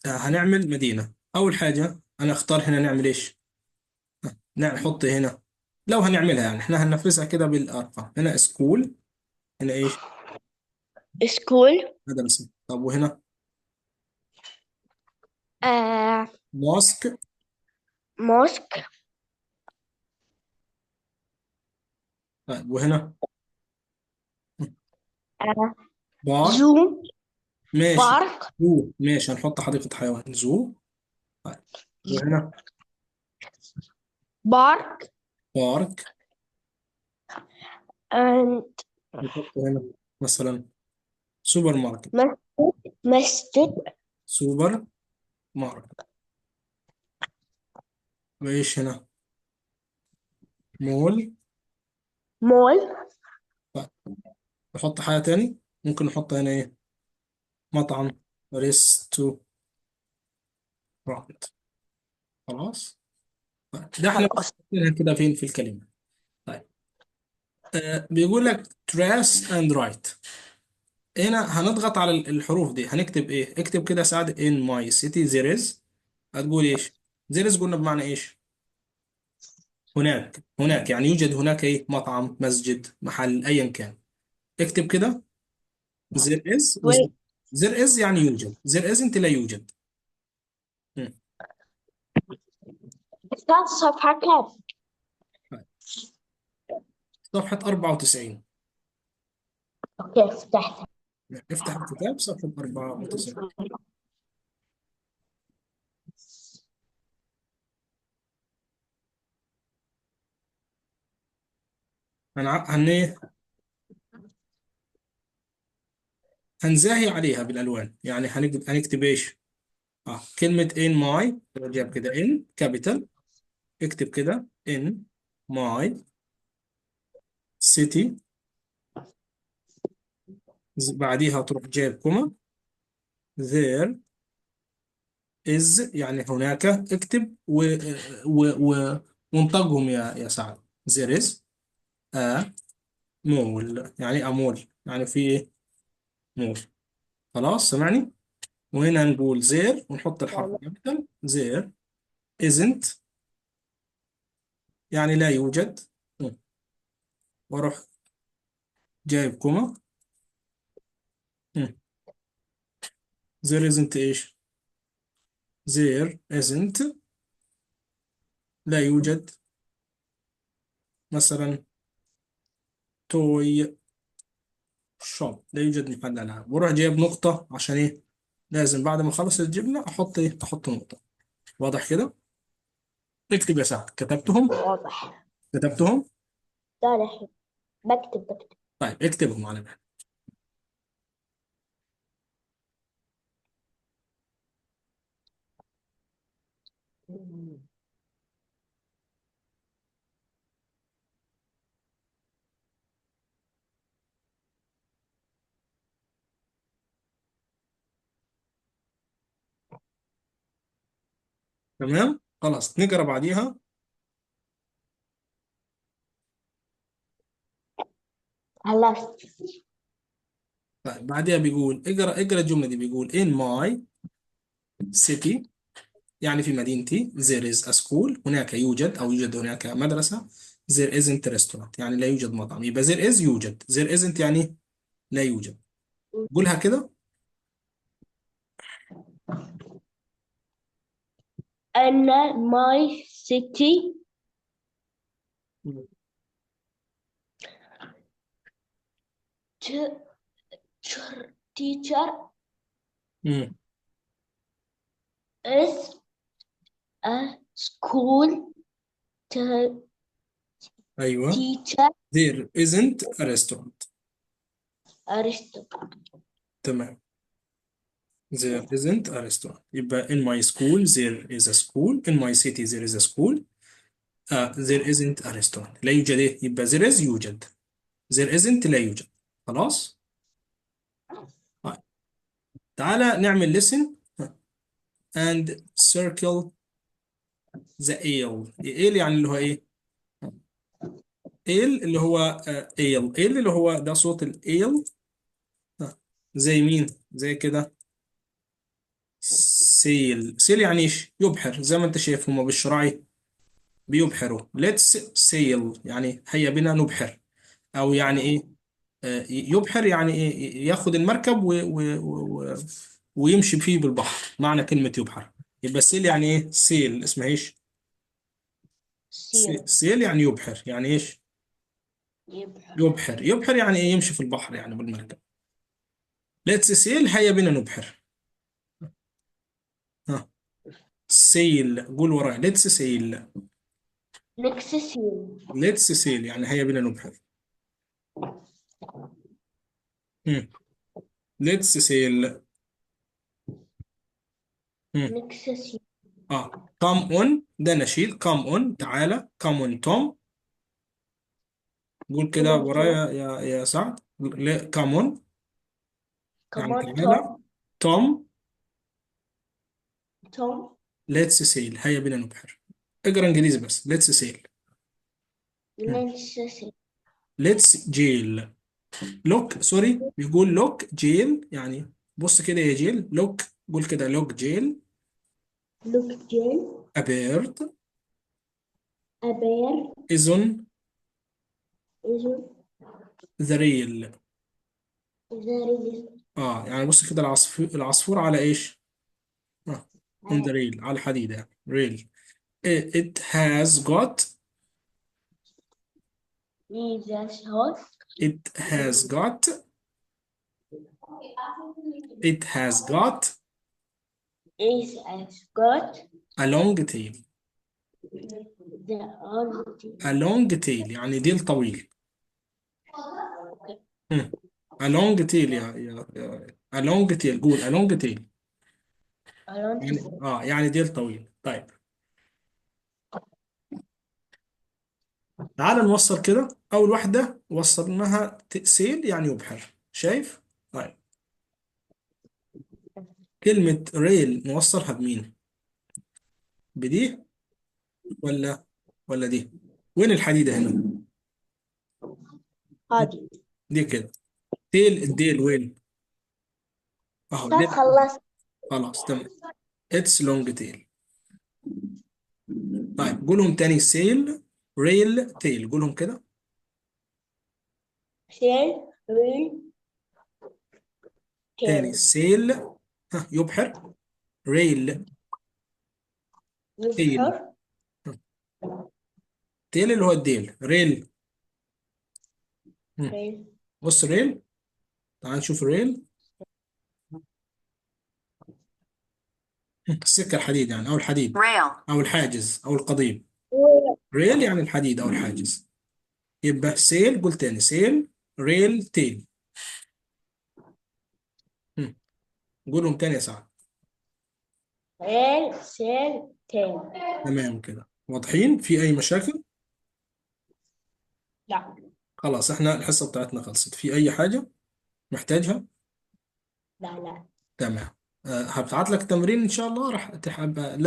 هنعمل مدينة. أول حاجة أنا أختار هنا نعمل إيش؟ نحط هنا. لو هنعملها يعني إحنا هننفذها كده بالأرقام. هنا سكول. هنا إيش؟ سكول. مدرسة. طب وهنا آه ماسك. موسك. طيب وهنا آه بارك. زو. ماشي. بارك. زو ماشي، هنحط حديقة حيوان زو. طيب وهنا بارك. بارك. and نحط هنا مثلا سوبر ماركت. مسجد. سوبر ماركت. وإيش هنا؟ مول. مول. طيب نحط حاجة تاني. ممكن نحط هنا إيه؟ مطعم. ريستورانت. خلاص. طيب ده احنا بس خلاص. حاطينها كده فين في الكلمة. طيب بيقول لك trace and write. هنا هنضغط على الحروف دي. هنكتب ايه؟ اكتب كده سعد in my city there is. هتقول ايش؟ there is قلنا بمعنى ايش؟ هناك يعني يوجد هناك ايه؟ مطعم، مسجد، محل، ايا كان. اكتب كده there is wait. there is يعني يوجد. there isn't لا يوجد. مم. كان صفحة كام؟ طيب. صفحة 94. اوكي فتحت. افتح الكتاب صفحة 94. هنزاهي عليها بالالوان. يعني هنكتب ايش؟ كلمة in my. جاب كده in capital. اكتب كده in my city. بعديها تروح جايب كوما. there is يعني هناك. اكتب وانطقهم يا سعد. there is a mall. يعني a mall يعني في ايه؟ مول. خلاص سمعني. وهنا نقول there ونحط الحرف capital. there isn't يعني لا يوجد. واروح جايب كوما. there isn't ايش؟ there isn't لا يوجد مثلا توي شوب. لا يوجد محل ألعاب. وراح جايب نقطة عشان إيه؟ لازم بعد ما أخلص الجملة أحط إيه؟ أحط نقطة. واضح كده؟ اكتب يا سعد. كتبتهم؟ واضح. كتبتهم؟ لا الحين بكتب. طيب اكتبهم على مهل. تمام؟ خلاص نقرأ بعديها. خلصت. طيب بعديها بيقول اقرأ الجملة دي. بيقول in my city يعني في مدينتي there is a school هناك يوجد أو يوجد هناك مدرسة. there isn't restaurant يعني لا يوجد مطعم. يبقى there is يوجد. there isn't يعني لا يوجد. قولها كده. أنا my city teacher مم. is a school ايوه. teacher there isn't a restaurant. Aristotle. تمام. there isn't a restaurant. يبقى in my school there is a school. in my city there is a school. there isn't a restaurant. لا يوجد ايه؟ يبقى there is يوجد. there isn't لا يوجد. خلاص. طيب تعالى نعمل listen and circle the ale. ale يعني اللي هو ايه؟ ale اللي هو ale. ale اللي هو ده صوت ال ale. زي مين؟ زي كده. سيل. سيل يعني ايش؟ يبحر، زي ما انت شايف هما بالشراعي بيبحروا. let's sail يعني هيا بنا نبحر، او يعني ايه، يبحر يعني ايه، ياخد المركب ويمشي فيه بالبحر، معنى كلمة يبحر. يبقى سيل يعني ايه؟ سيل اسمها ايش؟ سيل. سيل يعني يبحر، يعني ايش؟ يبحر. يبحر. يبحر يعني ايه؟ يمشي في البحر يعني بالمركب. let's sail هيا بنا نبحر. ها، سيل، قول وراي let's sail. next سيل. let's sail يعني هيا بنا نبحر. هم. let's sail. هم. next سيل. come on ده نشيد. come on تعالى. come on توم. قول كده كمان توم. ورايا يا سعد. لا come on يعني كمان تعالى. توم. توم. توم. let's sail هيا بنا نبحر. اقرا انجليزي بس. let's sail. هم. next سيل. let's jail. look سوري، بيقول look jail يعني بص كده يا جيل. look، قول كده look jail. look jail. a bird a bear is on is the rail. the يعني بص كده، العصفور على ايش؟ on the rail على الحديدة يعني rail. it has got. is as hot. it has got. it has got Is as got a long tail. the old. a long tail يعني ديل طويل. هم. a long tail a long tail. قول a long tail Around يعني ديل طويل. طيب تعال نوصل كده. أول واحدة وصلناها سيل يعني يبحر، شايف؟ طيب كلمة ريل نوصلها بمين؟ بدي ولا دي؟ وين الحديدة هنا؟ هادي. دي كده. تيل، الديل وين؟ أهو طب ديل. خلصت. خلاص تمام. اتس لونج تيل. طيب قولهم تاني. سيل، ريل، تيل. قولهم كده شيل. ريل. تاني. تيل. سيل يبحر. ريل تيل. يبحر. تيل اللي هو الديل. ريل. هم. ريل. بص ريل، تعال نشوف الريل. السكة الحديد يعني، أو الحديد أو الحاجز أو القضيب. ريل يعني الحديد أو الحاجز. يبقى سيل، قول تاني. سيل، ريل، تيل. هم. قولهم تاني يا سعد. ريل. سيل. تيل. تمام كده، واضحين؟ في أي مشاكل؟ لا. خلاص احنا الحصة بتاعتنا خلصت. في أي حاجة محتاجها؟ لا. لا. تمام. هبعت لك تمرين إن شاء الله، راح تحب لازم